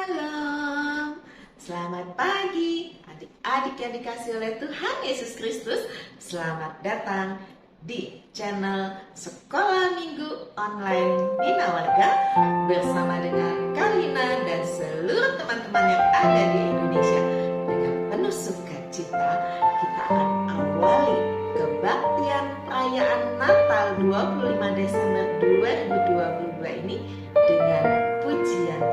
Shalom, selamat pagi adik-adik yang dikasih oleh Tuhan Yesus Kristus. Selamat datang di channel Sekolah Minggu Online Bina Warga bersama dengan Kalina dan seluruh teman-teman yang ada di Indonesia. Dengan penuh sukacita kita akan awali kebaktian perayaan Natal 25 Desember 2022 ini dengan pujian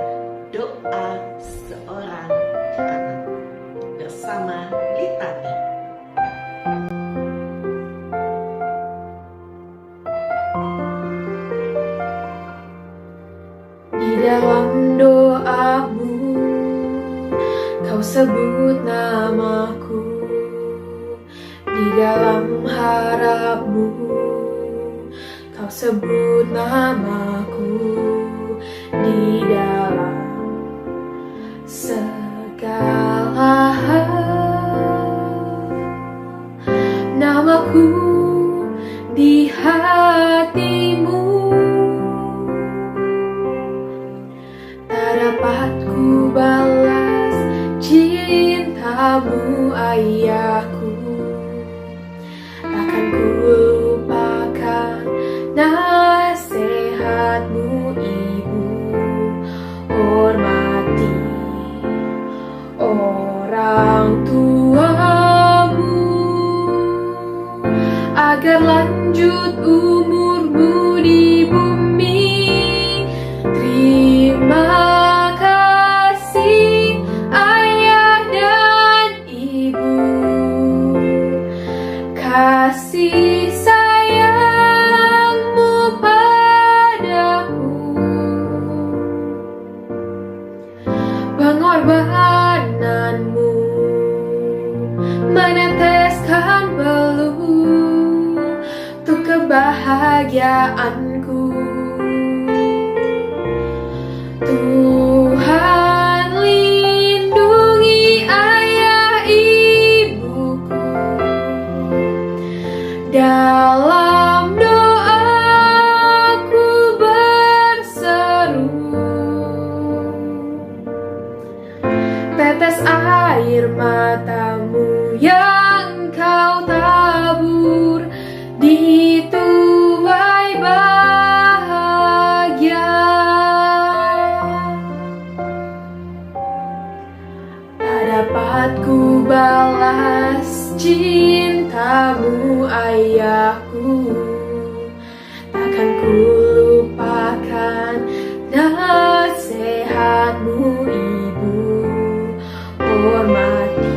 doa seorang anak bersama Litani. Di dalam doamu kau sebut namaku, di dalam harapmu kau sebut namaku, di dalam segala hal namaku di hatimu. Tak dapat ku balas cintamu ayahku, takkan ku lupakan nasihatmu ibu. Hormati orang tuamu agar lanjut umurmu di bumi. Terima kasih ayah dan ibu, kasih sayangmu padaku, pengorbananmu meneteskan peluh untuk kebahagiaanku. Tuhan lindungi ayah ibuku, dalam doaku berseru. Tetes air matamu yang kau tabur di tuai bahagia. Tak dapat ku balas cintamu ayahku, takkan ku lupakan nasihatmu ibu. Hormati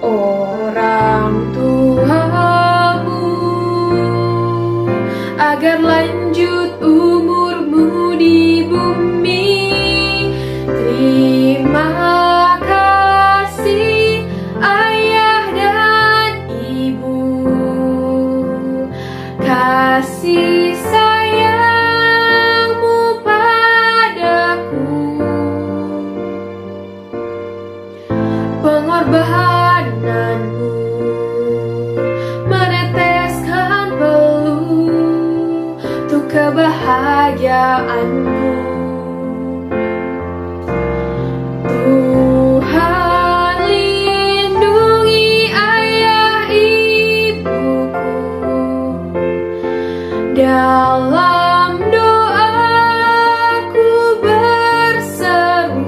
orang tuamu agar lanjut umurmu di bumi. Terima kasih ayah dan ibu, kasih sayangmu padaku, pengorbananmu meneteskan peluh untuk kebahagiaanku. Tuhan lindungi ayah ibuku, dalam doaku berseru.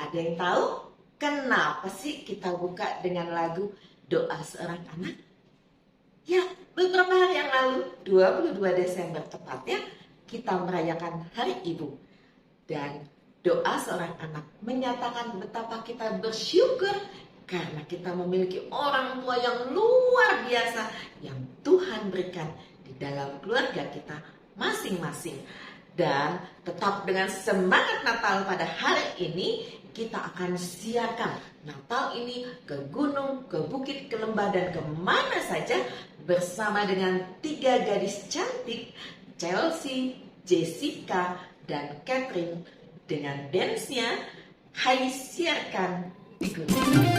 Ada yang tahu kenapa sih kita buka dengan lagu Doa Seorang Anak? Ya, beberapa hari yang lalu, 22 Desember tepatnya, kita merayakan Hari Ibu. Dan doa seorang anak menyatakan betapa kita bersyukur karena kita memiliki orang tua yang luar biasa yang Tuhan berikan di dalam keluarga kita masing-masing. Dan tetap dengan semangat Natal pada hari ini, kita akan siarkan Natal ini ke gunung, ke bukit, ke lembah, dan kemana saja bersama dengan 3 gadis cantik, Chelsea, Jessica, dan Catherine, dengan dance-nya. Hai, siarkan di gunung.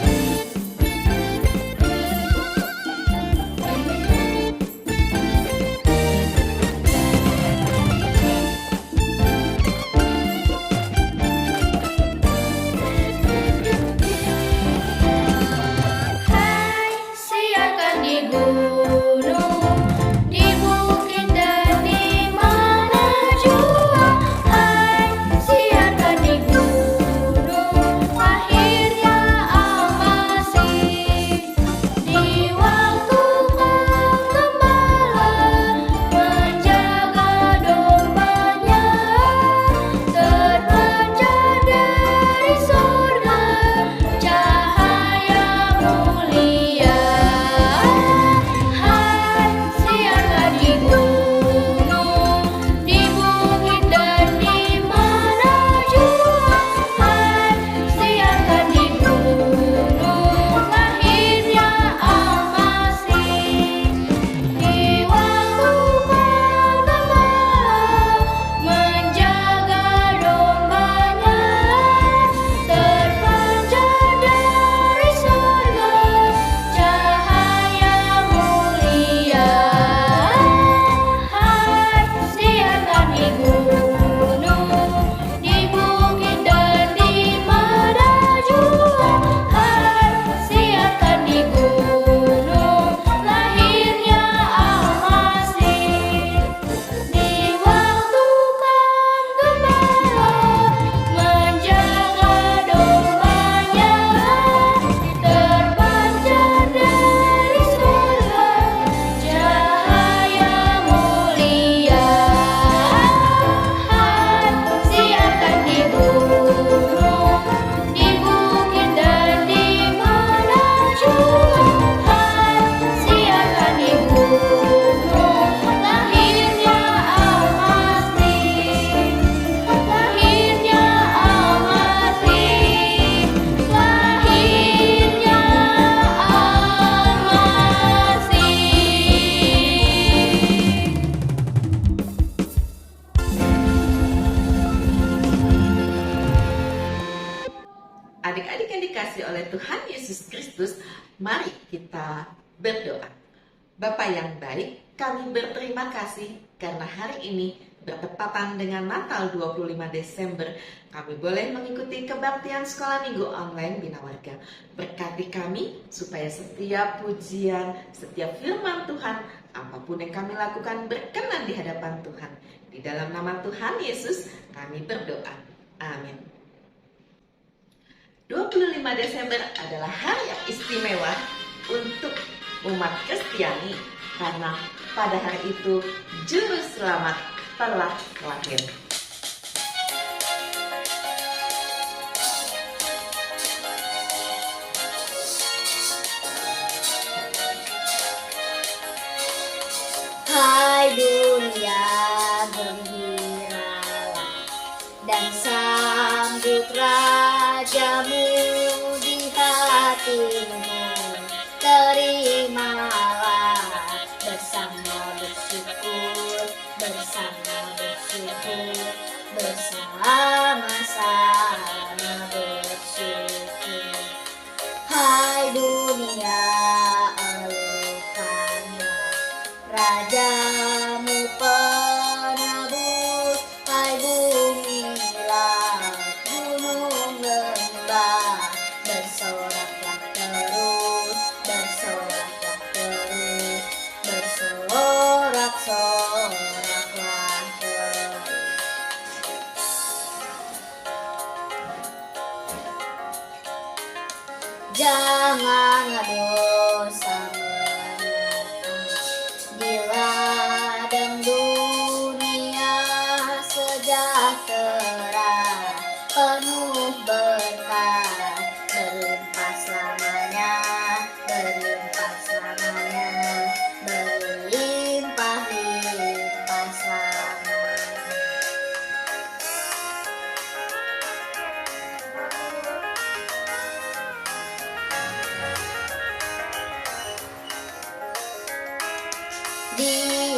Adik-adik yang dikasih oleh Tuhan Yesus Kristus, mari kita berdoa. Bapa yang baik, kami berterima kasih karena hari ini bertepatan dengan Natal 25 Desember. Kami boleh mengikuti kebaktian sekolah minggu online Bina Warga. Berkati kami supaya setiap pujian, setiap firman Tuhan, apapun yang kami lakukan berkenan di hadapan Tuhan. Di dalam nama Tuhan Yesus kami berdoa. Amin. 25 Desember adalah hari yang istimewa untuk umat Kristiani karena pada hari itu Juru Selamat telah lahir. Hai dunia, gembiralah dan sambut Rajamu di hatimu. Terimalah bersama bersyukur, bersama-sama bersyukur. Hai dunia, elukanlah Rajamu penebus. Hai bumi, laut, gunung, lembah, bersoraklah terus, bersorak-soraklah terus.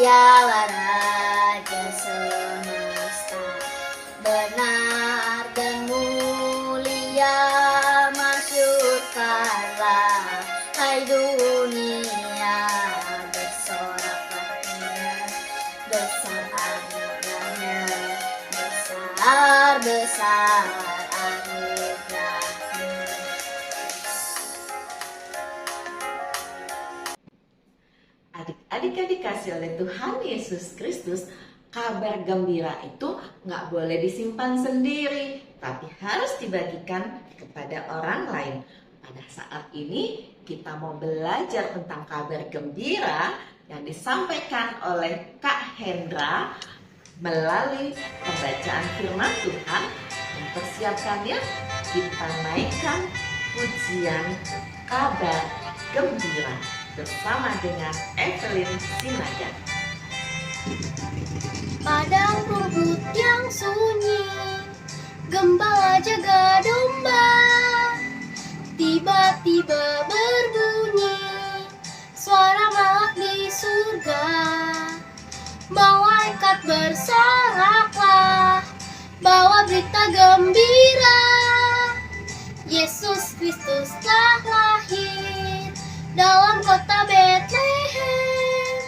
Dialah Raja semesta, benar dan mulia, masyurkanlah hai dunia, bersoraklah Dia, besar anugerahnya, besar anugerahnya. Adik-adik dikasih oleh Tuhan Yesus Kristus, kabar gembira itu nggak boleh disimpan sendiri, tapi harus dibagikan kepada orang lain. Pada saat ini kita mau belajar tentang kabar gembira yang disampaikan oleh Kak Hendra melalui pembacaan firman Tuhan. Mempersiapkannya, kita naikkan pujian kabar gembira bersama dengan Evelyn Sinaga. Padang rumput yang sunyi, gembala jaga domba, tiba-tiba berbunyi suara malak di surga. Malaikat bersoraklah, bawa berita gembira, Yesus Kristus telah lahir dalam kota Betlehem.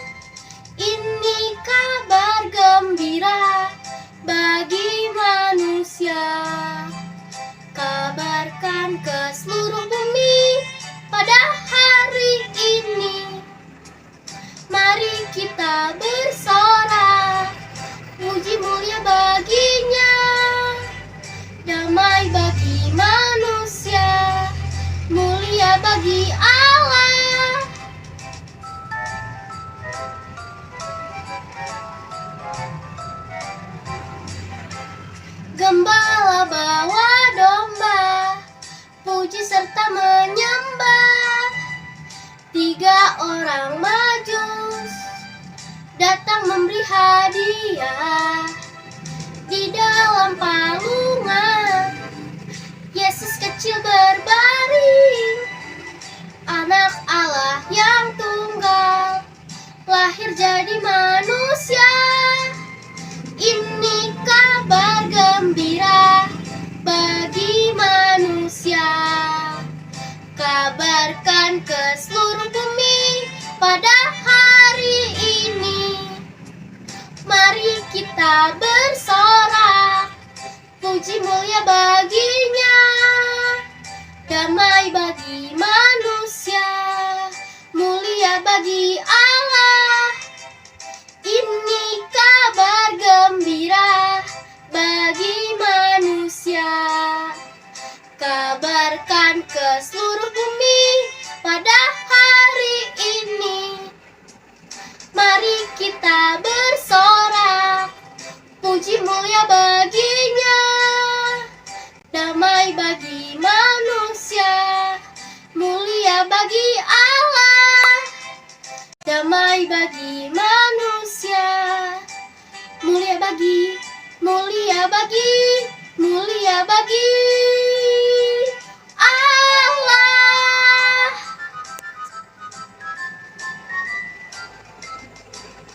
Ini kabar gembira bagi manusia, kabarkan ke seluruh bumi pada hari ini. Mari kita bersorak, puji mulia baginya, damai bagi manusia, mulia bagi Allah. Gembala bawa domba, puji serta menyembah. 3 orang majus datang memberi hadiah. Di dalam palungan Yesus kecil berbaring, anak Allah yang tunggal lahir jadi manusia. Ini kabar gembira bagi manusia, kabarkan ke seluruh bumi pada hari ini. Mari kita bersorak, puji mulia baginya, damai bagi manusia, mulia bagi Allah. Ini kabar gembira bagi manusia, kabarkan ke seluruh bumi pada hari ini. Mari kita bersorak, puji mulia baginya, damai bagi manusia, mulia bagi Allah. Damai bagi manusia, mulia bagi Allah.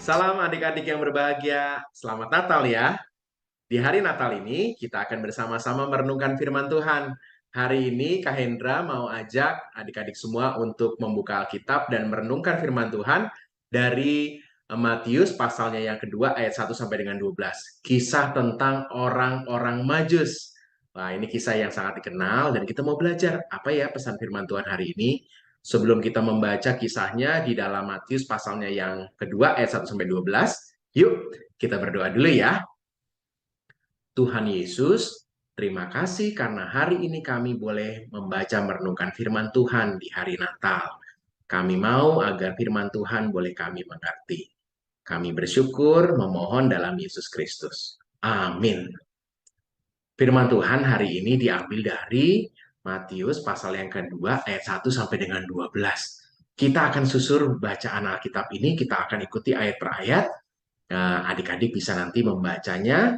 Salam adik-adik yang berbahagia, selamat Natal ya. Di hari Natal ini kita akan bersama-sama merenungkan firman Tuhan. Hari ini Kak Hendra mau ajak adik-adik semua untuk membuka Alkitab dan merenungkan firman Tuhan dari Matius pasalnya yang kedua ayat 1 sampai dengan 12. Kisah tentang orang-orang Majus. Wah, ini kisah yang sangat dikenal dan kita mau belajar apa ya pesan firman Tuhan hari ini. Sebelum kita membaca kisahnya di dalam Matius pasalnya yang kedua ayat 1 sampai 12, yuk kita berdoa dulu ya. Tuhan Yesus, terima kasih karena hari ini kami boleh membaca merenungkan firman Tuhan di hari Natal. Kami mau agar firman Tuhan boleh kami mengerti. Kami bersyukur memohon dalam Yesus Kristus. Amin. Firman Tuhan hari ini diambil dari Matius pasal yang kedua ayat 1 sampai dengan 12. Kita akan susur bacaan Alkitab ini, kita akan ikuti ayat per ayat. Adik-adik bisa nanti membacanya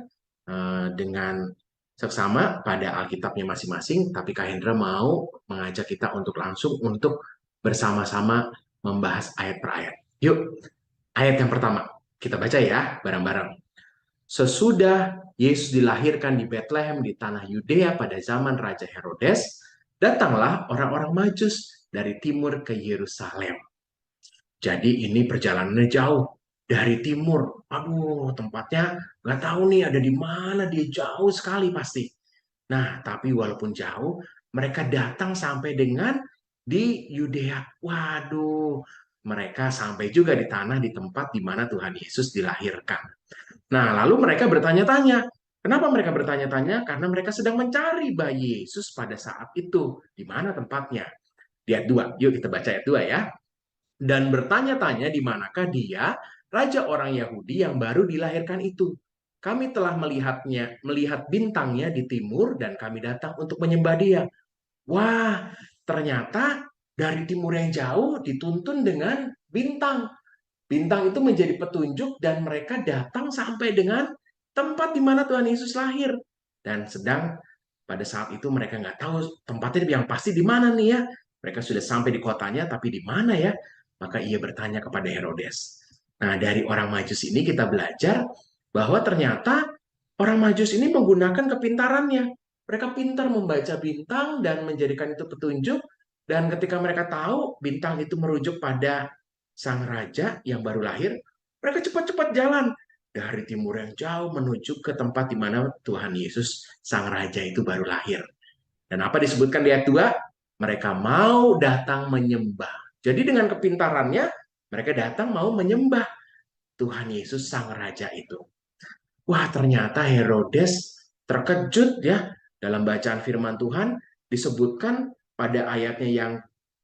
dengan seksama pada Alkitabnya masing-masing, tapi Kak Hendra mau mengajak kita untuk langsung untuk bersama-sama membahas ayat per ayat. Yuk, ayat yang pertama. Kita baca ya bareng-bareng. Sesudah Yesus dilahirkan di Betlehem di tanah Yudea pada zaman Raja Herodes, datanglah orang-orang Majus dari timur ke Yerusalem. Jadi ini perjalanannya jauh dari timur. Aduh, tempatnya nggak tahu nih ada di mana, dia jauh sekali pasti. Nah, tapi walaupun jauh, mereka datang sampai dengan di Yudea. Waduh, mereka sampai juga di tanah di tempat di mana Tuhan Yesus dilahirkan. Nah, lalu mereka bertanya-tanya. Kenapa mereka bertanya-tanya? Karena mereka sedang mencari bayi Yesus pada saat itu. Di mana tempatnya? Di ayat 2. Yuk kita baca ayat 2 ya. Dan bertanya-tanya di manakah dia, raja orang Yahudi yang baru dilahirkan itu. Kami telah melihat bintangnya di timur dan kami datang untuk menyembah dia. Wah, ternyata dari timur yang jauh dituntun dengan bintang. Bintang itu menjadi petunjuk dan mereka datang sampai dengan tempat di mana Tuhan Yesus lahir. Dan sedang pada saat itu mereka nggak tahu tempatnya yang pasti di mana nih ya. Mereka sudah sampai di kotanya, tapi di mana ya? Maka ia bertanya kepada Herodes. Nah, dari orang Majus ini kita belajar bahwa ternyata orang Majus ini menggunakan kepintarannya. Mereka pintar membaca bintang dan menjadikan itu petunjuk. Dan ketika mereka tahu bintang itu merujuk pada sang raja yang baru lahir, mereka cepat-cepat jalan dari timur yang jauh menuju ke tempat di mana Tuhan Yesus, sang raja itu baru lahir. Dan apa disebutkan di ayat 2? Mereka mau datang menyembah. Jadi dengan kepintarannya, mereka datang mau menyembah Tuhan Yesus, sang raja itu. Wah, ternyata Herodes terkejut ya. Dalam bacaan firman Tuhan disebutkan pada ayatnya yang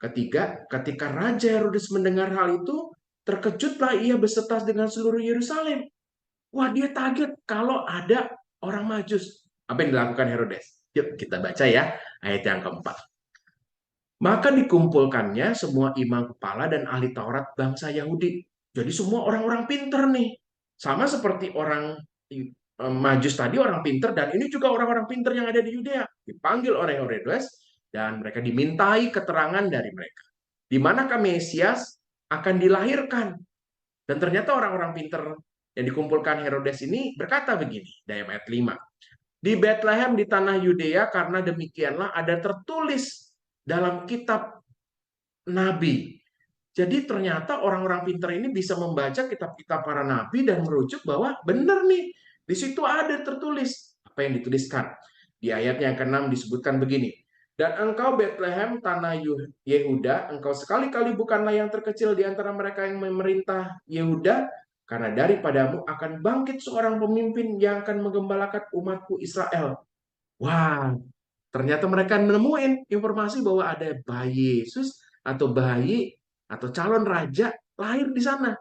ketiga, ketika Raja Herodes mendengar hal itu, terkejutlah ia beserta dengan seluruh Yerusalem. Wah, dia kaget kalau ada orang Majus. Apa yang dilakukan Herodes? Yuk kita baca ya, ayat yang keempat. Maka dikumpulkannya semua imam kepala dan ahli Taurat bangsa Yahudi. Jadi semua orang-orang pinter nih. Sama seperti orang Majus tadi, orang pinter, dan ini juga orang-orang pinter yang ada di Yudea. Dipanggil oleh Herodes, dan mereka dimintai keterangan dari mereka. Di manakah Mesias akan dilahirkan? Dan ternyata orang-orang pinter yang dikumpulkan Herodes ini berkata begini, dalam ayat 5. Di Betlehem di tanah Yudea, karena demikianlah ada tertulis dalam kitab Nabi. Jadi ternyata orang-orang pinter ini bisa membaca kitab-kitab para nabi dan merujuk bahwa benar nih, di situ ada tertulis. Apa yang dituliskan? Di ayat yang ke-6 disebutkan begini. Dan engkau Betlehem, tanah Yehuda, engkau sekali-kali bukanlah yang terkecil di antara mereka yang memerintah Yehuda, karena daripadamu akan bangkit seorang pemimpin yang akan menggembalakan umatku Israel. Wah, ternyata mereka menemuin informasi bahwa ada bayi Yesus atau bayi atau calon raja lahir di sana.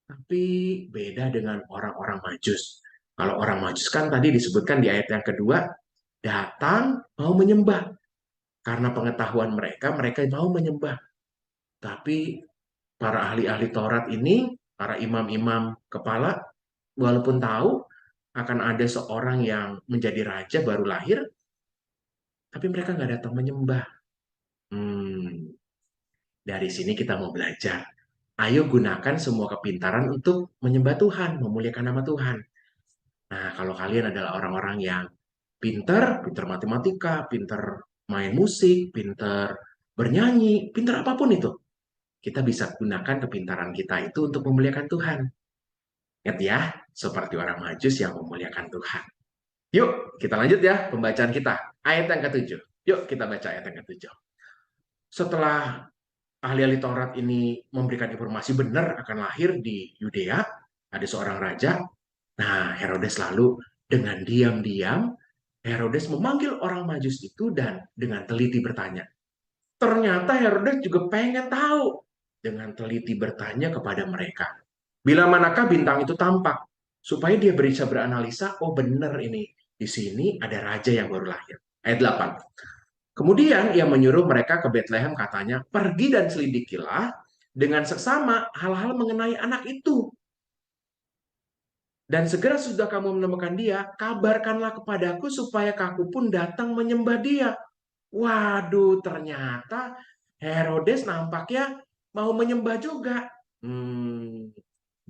Tapi beda dengan orang-orang Majus. Kalau orang Majus kan tadi disebutkan di ayat yang kedua, datang mau menyembah. Karena pengetahuan mereka, mereka mau menyembah. Tapi para ahli-ahli Taurat ini, para imam-imam kepala, walaupun tahu akan ada seorang yang menjadi raja baru lahir, tapi mereka nggak datang menyembah. Dari sini kita mau belajar. Ayo gunakan semua kepintaran untuk menyembah Tuhan, memuliakan nama Tuhan. Nah, kalau kalian adalah orang-orang yang pintar matematika, pintar main musik, pintar bernyanyi, pintar apapun itu, kita bisa gunakan kepintaran kita itu untuk memuliakan Tuhan. Ingat ya, seperti orang Majus yang memuliakan Tuhan. Yuk, kita lanjut ya pembacaan kita. Ayat yang ke-7. Yuk, kita baca ayat yang ke-7. Setelah ahli-ahli Taurat ini memberikan informasi benar akan lahir di Yudea, ada seorang raja. Nah, Herodes lalu dengan diam-diam, Herodes memanggil orang Majus itu dan dengan teliti bertanya. Ternyata Herodes juga pengen tahu. Dengan teliti bertanya kepada mereka. Bila manakah bintang itu tampak? Supaya dia bisa beranalisa, oh benar ini. Di sini ada raja yang baru lahir. Ayat 8. Kemudian ia menyuruh mereka ke Betlehem katanya, pergi dan selidikilah dengan seksama hal-hal mengenai anak itu. Dan segera sudah kamu menemukan dia, kabarkanlah kepadaku supaya aku pun datang menyembah dia. Waduh, ternyata Herodes nampaknya mau menyembah juga.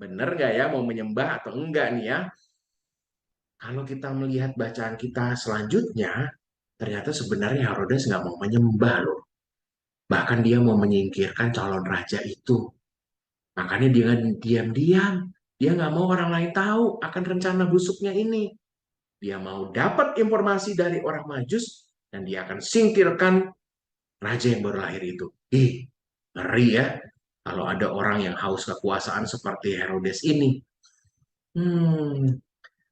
Bener nggak ya mau menyembah atau enggak nih ya? Kalau kita melihat bacaan kita selanjutnya, ternyata sebenarnya Herodes nggak mau menyembah loh. Bahkan dia mau menyingkirkan calon raja itu. Makanya dia diam-diam. Dia nggak mau orang lain tahu akan rencana busuknya ini. Dia mau dapat informasi dari orang Majus dan dia akan singkirkan raja yang baru lahir itu. Ngeri ya kalau ada orang yang haus kekuasaan seperti Herodes ini.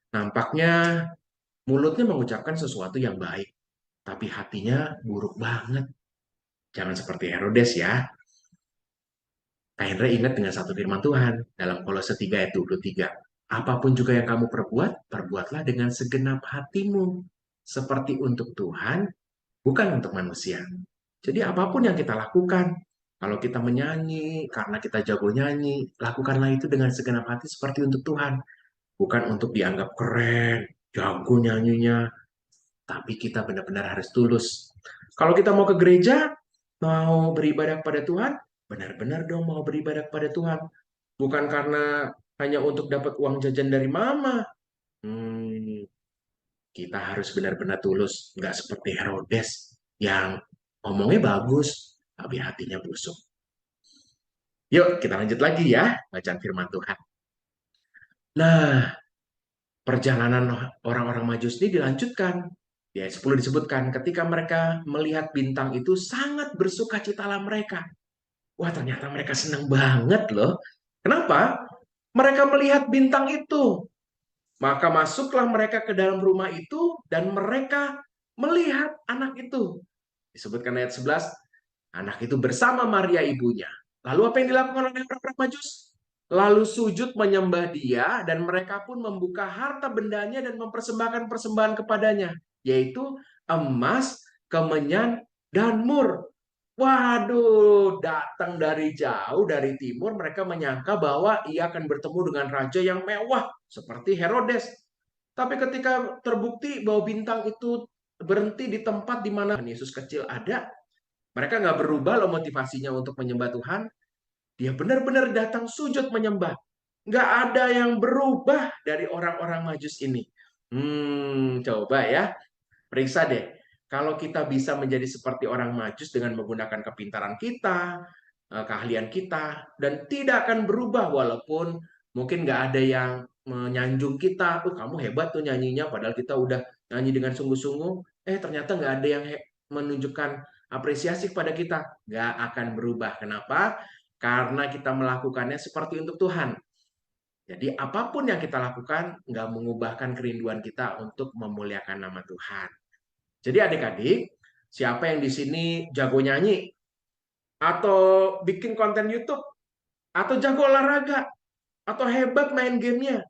Nampaknya mulutnya mengucapkan sesuatu yang baik, tapi hatinya buruk banget. Jangan seperti Herodes ya. Kak Hendra ingat dengan satu firman Tuhan dalam Kolose 3 ayat 23. Apapun juga yang kamu perbuat, perbuatlah dengan segenap hatimu. Seperti untuk Tuhan, bukan untuk manusia. Jadi apapun yang kita lakukan, kalau kita menyanyi, karena kita jago nyanyi, lakukanlah itu dengan segenap hati seperti untuk Tuhan. Bukan untuk dianggap keren, jago nyanyinya, tapi kita benar-benar harus tulus. Kalau kita mau ke gereja, mau beribadah kepada Tuhan, benar-benar dong mau beribadah kepada Tuhan. Bukan karena hanya untuk dapat uang jajan dari mama. Kita harus benar-benar tulus, nggak seperti Herodes yang ngomongnya bagus, tapi hatinya busuk. Yuk, kita lanjut lagi ya, bacaan firman Tuhan. Nah, perjalanan orang-orang Majus ini dilanjutkan. Di ayat 10 disebutkan, ketika mereka melihat bintang itu sangat bersukacitalah mereka. Wah, ternyata mereka senang banget loh. Kenapa? Mereka melihat bintang itu. Maka masuklah mereka ke dalam rumah itu dan mereka melihat anak itu. Disebutkan ayat 11, anak itu bersama Maria ibunya. Lalu apa yang dilakukan oleh orang-orang Majus? Lalu sujud menyembah dia dan mereka pun membuka harta bendanya dan mempersembahkan persembahan kepadanya, yaitu emas, kemenyan, dan mur. Waduh, datang dari jauh, dari timur, mereka menyangka bahwa ia akan bertemu dengan raja yang mewah, seperti Herodes. Tapi ketika terbukti bahwa bintang itu berhenti di tempat di mana Yesus kecil ada, mereka nggak berubah loh motivasinya untuk menyembah Tuhan. Dia benar-benar datang sujud menyembah. Nggak ada yang berubah dari orang-orang Majus ini. Coba ya, periksa deh. Kalau kita bisa menjadi seperti orang Majus dengan menggunakan kepintaran kita, keahlian kita, dan tidak akan berubah walaupun mungkin nggak ada yang menyanjung kita. Kamu hebat tuh nyanyinya, padahal kita udah nyanyi dengan sungguh-sungguh. Ternyata nggak ada yang menunjukkan apresiasi kepada kita. Nggak akan berubah. Kenapa? Karena kita melakukannya seperti untuk Tuhan. Jadi apapun yang kita lakukan, nggak mengubahkan kerinduan kita untuk memuliakan nama Tuhan. Jadi adik-adik, siapa yang di sini jago nyanyi, atau bikin konten YouTube, atau jago olahraga, atau hebat main gamenya,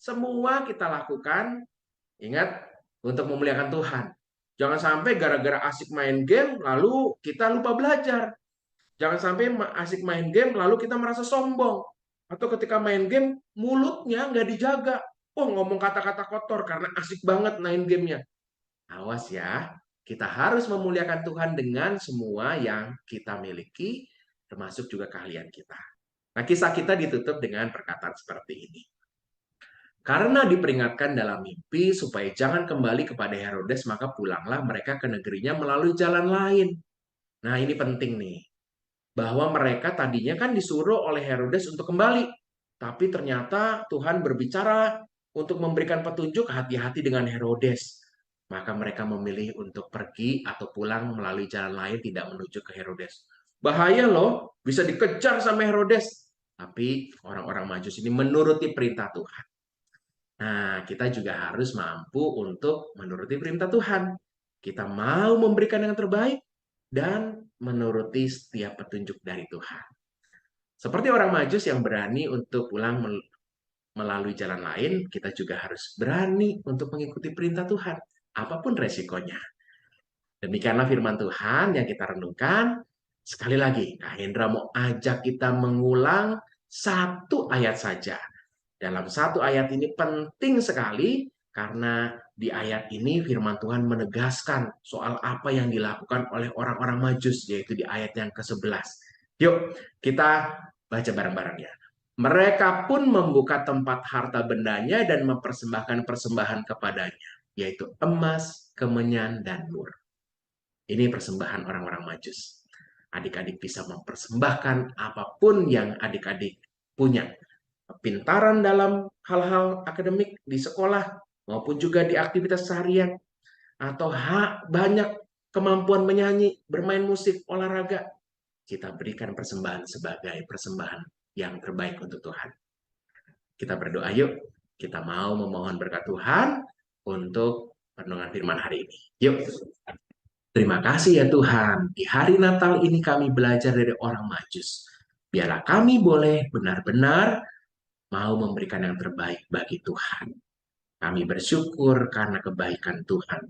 semua kita lakukan, ingat, untuk memuliakan Tuhan. Jangan sampai gara-gara asik main game, lalu kita lupa belajar. Jangan sampai asik main game, lalu kita merasa sombong. Atau ketika main game, mulutnya nggak dijaga. Ngomong kata-kata kotor karena asik banget main gamenya. Awas ya, kita harus memuliakan Tuhan dengan semua yang kita miliki, termasuk juga keahlian kita. Nah, kisah kita ditutup dengan perkataan seperti ini. Karena diperingatkan dalam mimpi supaya jangan kembali kepada Herodes, maka pulanglah mereka ke negerinya melalui jalan lain. Nah, ini penting nih. Bahwa mereka tadinya kan disuruh oleh Herodes untuk kembali. Tapi ternyata Tuhan berbicara untuk memberikan petunjuk, hati-hati dengan Herodes. Maka mereka memilih untuk pergi atau pulang melalui jalan lain, tidak menuju ke Herodes. Bahaya loh, bisa dikejar sama Herodes. Tapi orang-orang Majus ini menuruti perintah Tuhan. Nah, kita juga harus mampu untuk menuruti perintah Tuhan. Kita mau memberikan yang terbaik dan menuruti setiap petunjuk dari Tuhan. Seperti orang Majus yang berani untuk pulang melalui jalan lain, kita juga harus berani untuk mengikuti perintah Tuhan, apapun resikonya. Demikianlah firman Tuhan yang kita renungkan. Sekali lagi, Kak Hendra mau ajak kita mengulang satu ayat saja. Dalam satu ayat ini penting sekali, karena di ayat ini firman Tuhan menegaskan soal apa yang dilakukan oleh orang-orang Majus, yaitu di ayat yang ke-11. Yuk, kita baca bareng-bareng ya. Mereka pun membuka tempat harta bendanya dan mempersembahkan persembahan kepadanya, yaitu emas, kemenyan, dan mur. Ini persembahan orang-orang Majus. Adik-adik bisa mempersembahkan apapun yang adik-adik punya. Pintaran dalam hal-hal akademik di sekolah, maupun juga di aktivitas seharian, atau banyak kemampuan menyanyi, bermain musik, olahraga. Kita berikan persembahan sebagai persembahan yang terbaik untuk Tuhan. Kita berdoa yuk. Kita mau memohon berkat Tuhan untuk renungan firman hari ini. Yuk. Terima kasih ya Tuhan. Di hari Natal ini kami belajar dari orang Majus. Biarlah kami boleh benar-benar mau memberikan yang terbaik bagi Tuhan. Kami bersyukur karena kebaikan Tuhan.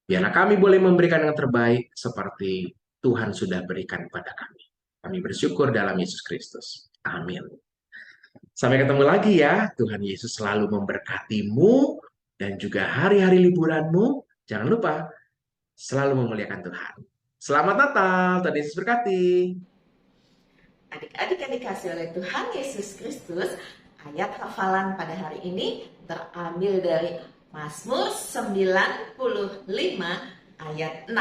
Biarlah kami boleh memberikan yang terbaik seperti Tuhan sudah berikan pada kami. Kami bersyukur dalam Yesus Kristus. Amin. Sampai ketemu lagi ya. Tuhan Yesus selalu memberkatimu dan juga hari-hari liburanmu. Jangan lupa selalu memuliakan Tuhan. Selamat Natal. Tuhan Yesus berkati. Adik-adik yang dikasih oleh Tuhan Yesus Kristus, ayat hafalan pada hari ini terambil dari Mazmur 95 ayat 6.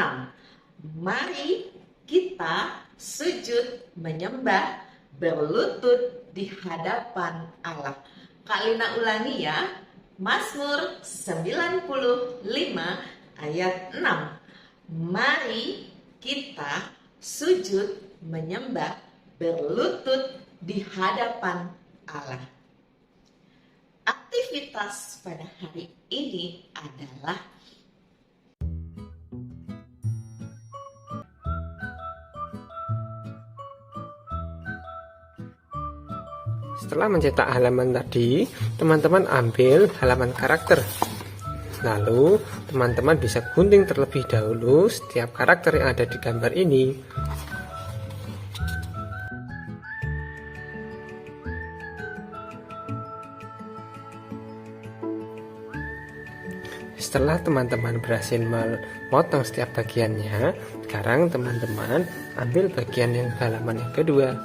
Mari kita sujud menyembah, berlutut di hadapan Allah. Kak Lina ulangi ya. Mazmur 95 ayat 6. Mari kita sujud menyembah, berlutut di hadapan Allah. Aktivitas pada hari ini adalah setelah mencetak halaman tadi, teman-teman ambil halaman karakter. Lalu, teman-teman bisa gunting terlebih dahulu setiap karakter yang ada di gambar ini. Setelah teman-teman berhasil memotong setiap bagiannya, sekarang teman-teman ambil bagian yang halaman yang kedua.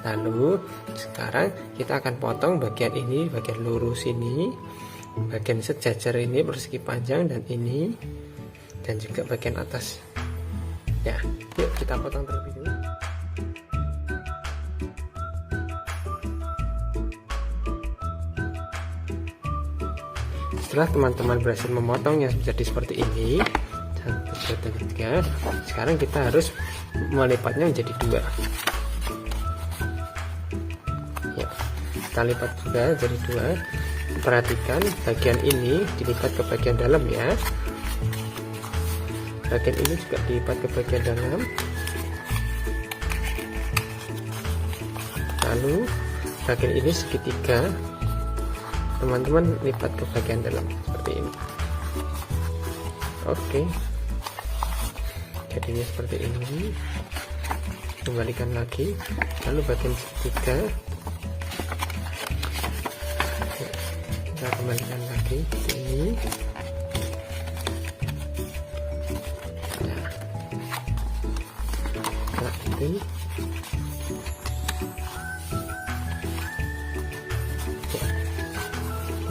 Lalu sekarang kita akan potong bagian ini, bagian lurus ini, bagian sejajar ini persegi panjang dan ini, dan juga bagian atas. Ya, yuk kita potong terlebih dulu. Setelah teman-teman berhasil memotongnya menjadi seperti ini, sekarang kita harus melipatnya menjadi dua. Ya, kita lipat juga jadi dua. Perhatikan bagian ini dilipat ke bagian dalam ya. Bagian ini juga dilipat ke bagian dalam. Lalu bagian ini segitiga. Teman-teman lipat ke bagian dalam seperti ini. Oke. Jadinya seperti ini. Kembalikan lagi. Lalu bagian segitiga. Kita kembalikan lagi seperti ini. Nah, itu.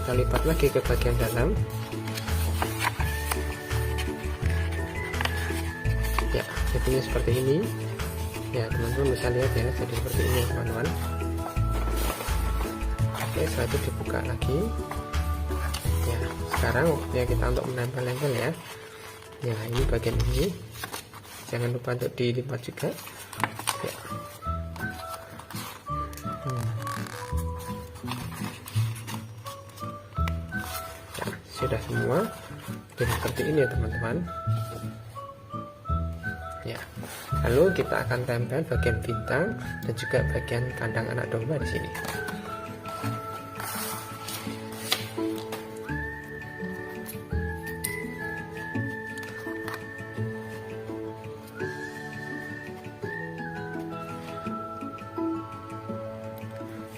Kita lipat lagi ke bagian dalam. Ya, jadinya seperti ini. Ya, teman-teman bisa lihat ya, jadi seperti ini teman-teman. Oke, setelah itu dibuka lagi. Ya, sekarang waktunya kita untuk menempel-nempel ya. Ya, ini bagian ini. Jangan lupa untuk dilipat juga. Ya. Sudah semua jadi seperti ini ya teman-teman. Ya, lalu kita akan tempel bagian bintang dan juga bagian kandang anak domba di sini.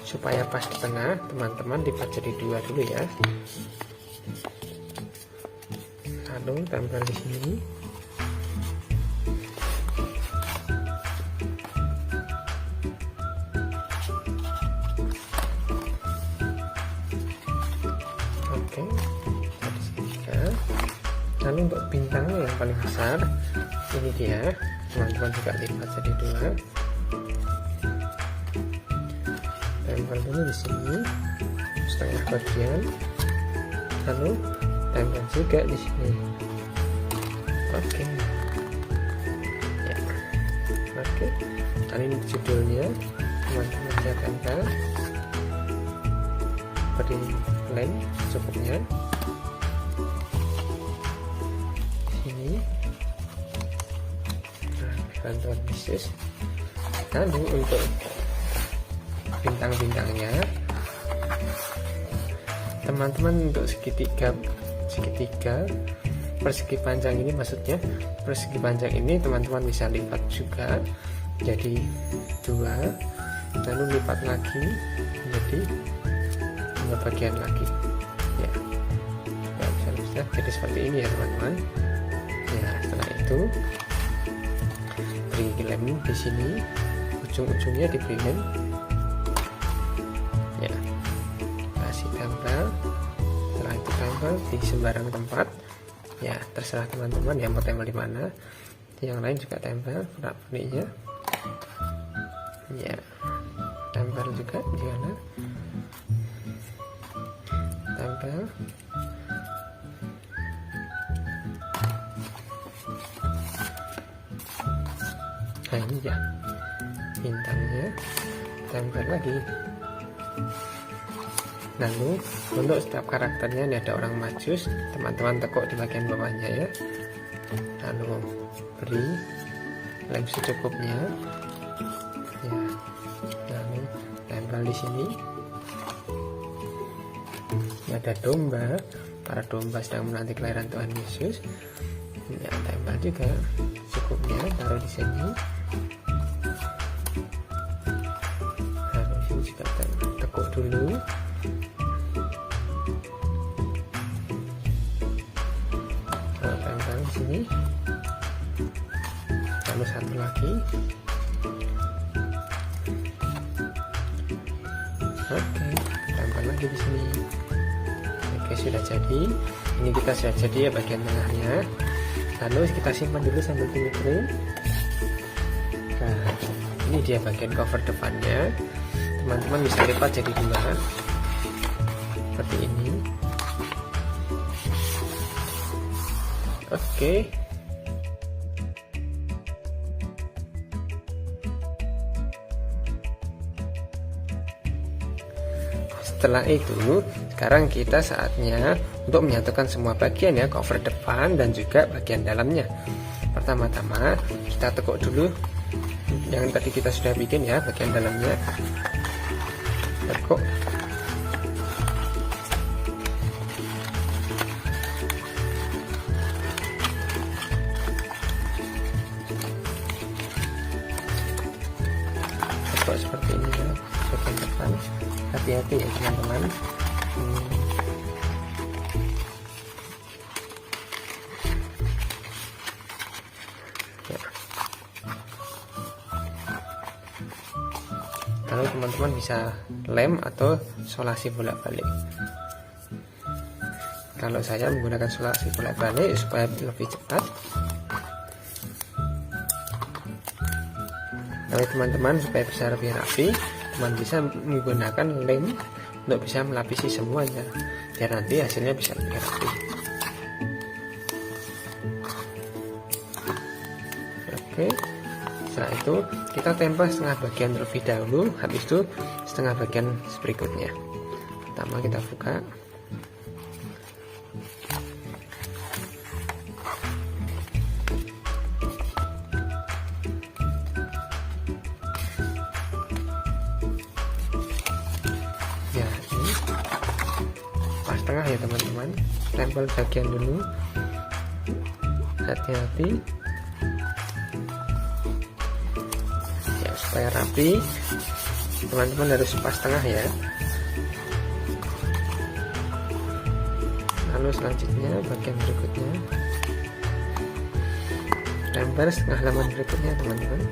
Supaya pas di tengah, teman-teman lipat jadi dua dulu ya. Lalu tempel di sini. Oke, jadi segitiga. Lalu untuk bintangnya yang paling besar, ini dia. Teman-teman juga lipat jadi 2. Tempel dulu di sini setengah bagian, lalu tempel juga di sini. Oke. Ya. Oke. Kali ini judulnya teman-teman bisa tempel, beri lem cukupnya sini. Nah, bantuan Yesus. Lalu untuk bintang-bintangnya, teman-teman untuk segitiga persegi panjang ini, maksudnya persegi panjang ini teman-teman bisa lipat juga jadi 2, lalu lipat lagi menjadi 2 bagian lagi ya. Bisa jadi seperti ini ya teman-teman ya. Setelah itu beri lem di sini, ujung-ujungnya diberi lem ya, kasih tempel. Setelah itu tempel di sembarang tempat ya, terserah teman-teman yang mau tempel di mana. Yang lain juga tempel perak-periknya ya, tempel juga di mana, tempel. Nah ini ya bintangnya, tempel lagi. Lalu untuk setiap karakternya ini ada orang majus, teman-teman tekuk di bagian bawahnya ya. Lalu beri lem secukupnya ya, lalu tempel di sini. Ini ada domba, para domba sedang menanti kelahiran Tuhan Yesus ya, tempel juga cukupnya, taruh di sini. Lalu di sini juga tekuk dulu. Tempel di sini. Lalu satu lagi. Oke, tempel lagi di sini. Oke, sudah jadi. Ini kita sudah jadi ya bagian tengahnya. Lalu kita simpan dulu sambil tunggu kering. Nah, ini dia bagian cover depannya. Teman-teman bisa lipat jadi 2 seperti ini. Oke. Setelah itu, sekarang kita saatnya untuk menyatukan semua bagian ya, cover depan dan juga bagian dalamnya. Pertama-tama kita tekuk dulu yang tadi kita sudah bikin ya, bagian dalamnya. Tekuk. Tekuk seperti ini ya, bagian depan. Hati-hati ya teman-teman. Ya. Lalu teman-teman bisa lem atau solasi bolak-balik. Kalau saya menggunakan solasi bolak-balik supaya lebih cepat. Lalu teman-teman supaya bisa lebih rapi, teman bisa menggunakan lem untuk bisa melapisi semuanya biar nanti hasilnya bisa lebih rapi. Oke, setelah itu kita tempel setengah bagian terlebih dahulu, habis itu setengah bagian berikutnya. Pertama kita buka. Ya, ini pas tengah ya teman-teman, tempel bagian dulu, hati-hati ya supaya rapi. Teman-teman harus pas tengah ya. Lalu selanjutnya bagian berikutnya, tempel setengah halaman berikutnya teman-teman.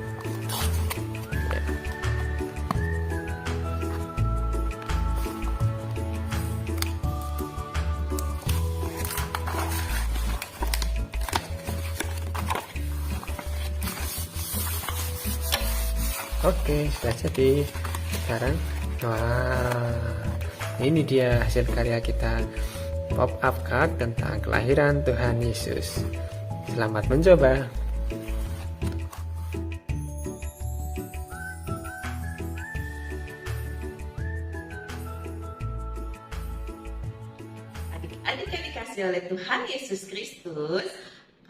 Oke, sudah jadi. Sekarang, wah, ini dia hasil karya kita, pop-up card tentang kelahiran Tuhan Yesus. Selamat mencoba. Adik-adik yang dikasih oleh Tuhan Yesus Kristus,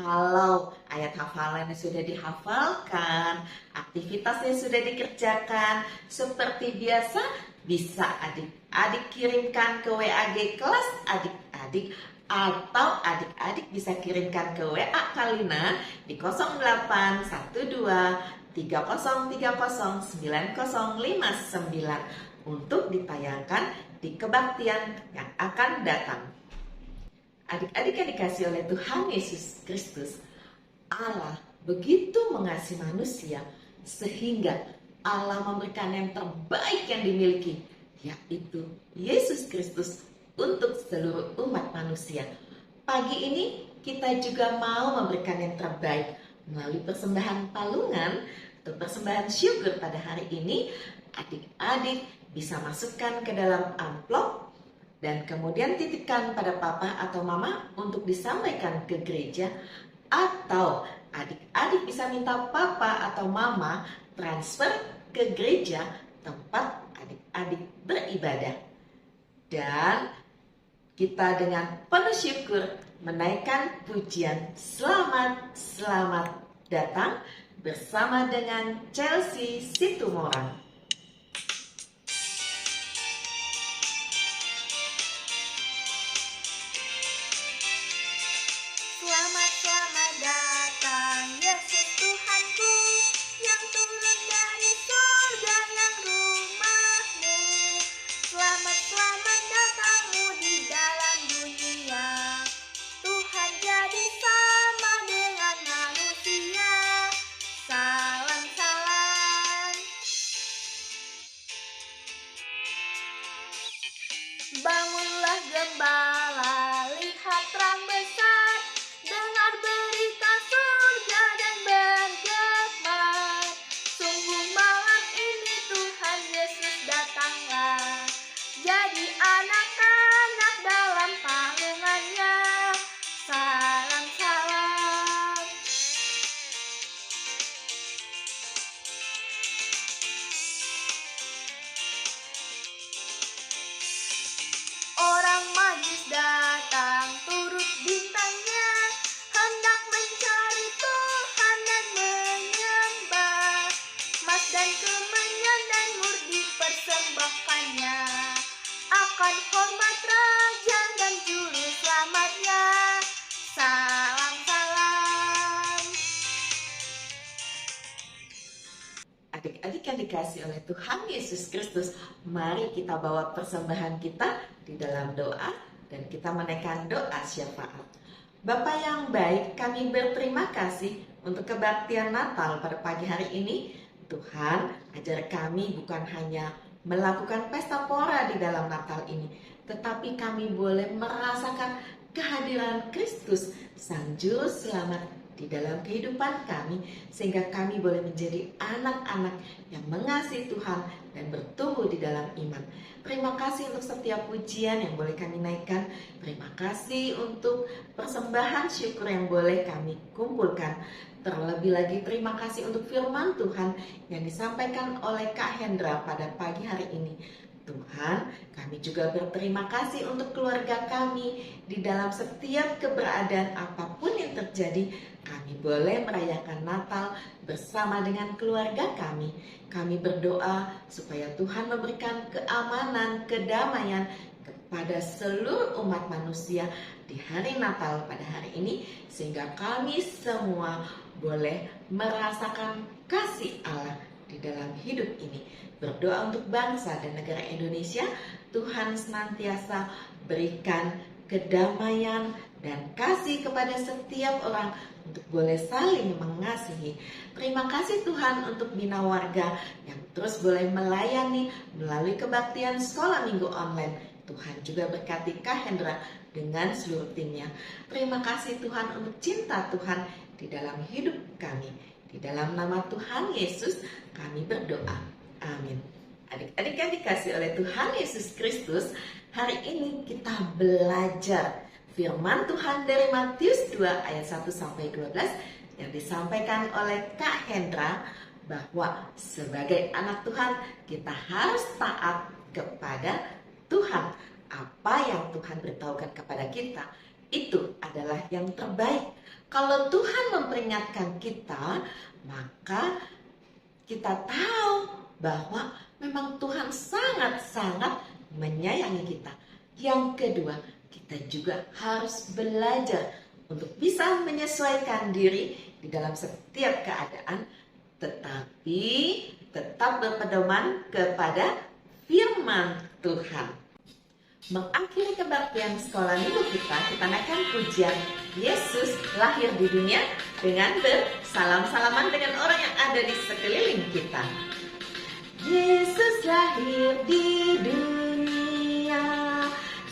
kalau ayat hafalannya sudah dihafalkan, aktivitasnya sudah dikerjakan, seperti biasa bisa adik-adik kirimkan ke WAG kelas adik-adik, atau adik-adik bisa kirimkan ke WA Kalina di 0812 3030 9059 untuk ditayangkan di kebaktian yang akan datang. Adik-adik yang dikasih oleh Tuhan Yesus Kristus, Allah begitu mengasihi manusia sehingga Allah memberikan yang terbaik yang dimiliki, yaitu Yesus Kristus untuk seluruh umat manusia. Pagi ini kita juga mau memberikan yang terbaik melalui persembahan palungan atau persembahan syukur pada hari ini. Adik-adik bisa masukkan ke dalam amplop dan kemudian titipkan pada papa atau mama untuk disampaikan ke gereja, atau adik-adik bisa minta papa atau mama transfer ke gereja tempat adik-adik beribadah. Dan kita dengan penuh syukur menaikkan pujian selamat, selamat datang bersama dengan Chelsea Situmorang. Selamat datang Yesus Tuhanku, yang turun dari surga yang rumahmu. Selamat datangmu di dalam dunia. Tuhan jadi sama dengan manusia. Salam salam. Bangunlah gembala, lihat terang besar. Dengar berita surga dan bergema. Sungguh malam ini Tuhan Yesus datanglah. Jadi anak-anak dalam palungannya. Salam salam. Orang magis datang turut bintangnya, hendak mencari Tuhan dan menyembah. Emas dan kemenyan dan mur dipersembahkannya, akan hormat raja dan juru selamatnya. Salam salam. Adik-adik yang dikasih oleh Tuhan Yesus Kristus, mari kita bawa persembahan kita di dalam doa dan kita menaikkan doa syafaat. Bapa yang baik, kami berterima kasih untuk kebaktian Natal pada pagi hari ini. Tuhan, ajar kami bukan hanya melakukan pesta pora di dalam Natal ini, tetapi kami boleh merasakan kehadiran Kristus, Sang Juru Selamat di dalam kehidupan kami, sehingga kami boleh menjadi anak-anak yang mengasihi Tuhan dan bertumbuh di dalam iman. Terima kasih untuk setiap pujian yang boleh kami naikkan. Terima kasih untuk persembahan syukur yang boleh kami kumpulkan. Terlebih lagi terima kasih untuk firman Tuhan yang disampaikan oleh Kak Hendra pada pagi hari ini. Tuhan, kami juga berterima kasih untuk keluarga kami. Di dalam setiap keberadaan apapun yang terjadi, kami boleh merayakan Natal bersama dengan keluarga kami. Kami berdoa supaya Tuhan memberikan keamanan, kedamaian kepada seluruh umat manusia di hari Natal pada hari ini, sehingga kami semua boleh merasakan kasih Allah di dalam hidup ini. Berdoa untuk bangsa dan negara Indonesia, Tuhan senantiasa berikan kedamaian dan kasih kepada setiap orang untuk boleh saling mengasihi. Terima kasih Tuhan untuk Bina Warga yang terus boleh melayani melalui kebaktian sekolah minggu online. Tuhan juga berkati Kak Hendra dengan seluruh timnya. Terima kasih Tuhan untuk cinta Tuhan di dalam hidup kami. Di dalam nama Tuhan Yesus kami berdoa. Amin. Adik-adik yang dikasih oleh Tuhan Yesus Kristus, hari ini kita belajar firman Tuhan dari Matius 2 ayat 1 sampai 12 yang disampaikan oleh Kak Hendra, bahwa sebagai anak Tuhan kita harus taat kepada Tuhan. Apa yang Tuhan beritahukan kepada kita itu adalah yang terbaik. Kalau Tuhan memperingatkan kita, maka kita tahu bahwa memang Tuhan sangat-sangat menyayangi kita. Yang kedua, kita juga harus belajar untuk bisa menyesuaikan diri di dalam setiap keadaan, tetapi tetap berpedoman kepada firman Tuhan. Mengakhiri kebaktian sekolah minggu kita naikkan pujian Yesus lahir di dunia dengan bersalam-salaman dengan orang yang ada di sekeliling kita. Yesus lahir di dunia,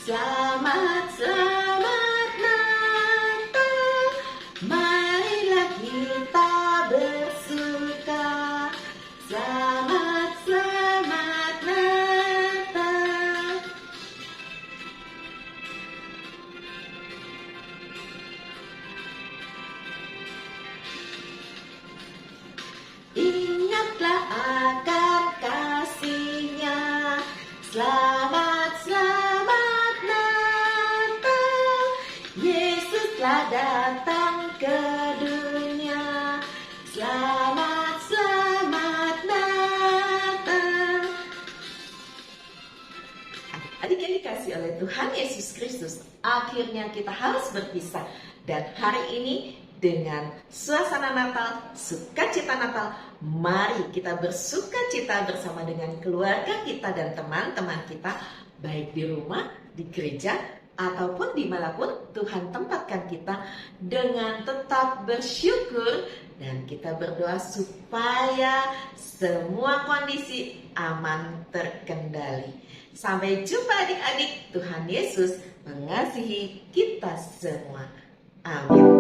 selamat, selamat Natal. Marilah kita bersuka, selamat, selamat Natal. Ingatlah akan kasih-Nya, selamat, selamat Natal. Yesus telah datang ke dunia, selamat, selamat Natal. Adik-adik yang dikasih oleh Tuhan Yesus Kristus, akhirnya kita harus berpisah. Dan hari ini dengan suasana Natal, sukacita Natal, mari kita bersukacita bersama dengan keluarga kita dan teman-teman kita, baik di rumah, di gereja, ataupun dimanapun Tuhan tempatkan kita, dengan tetap bersyukur dan kita berdoa supaya semua kondisi aman terkendali. Sampai jumpa adik-adik, Tuhan Yesus mengasihi kita semua. Amin.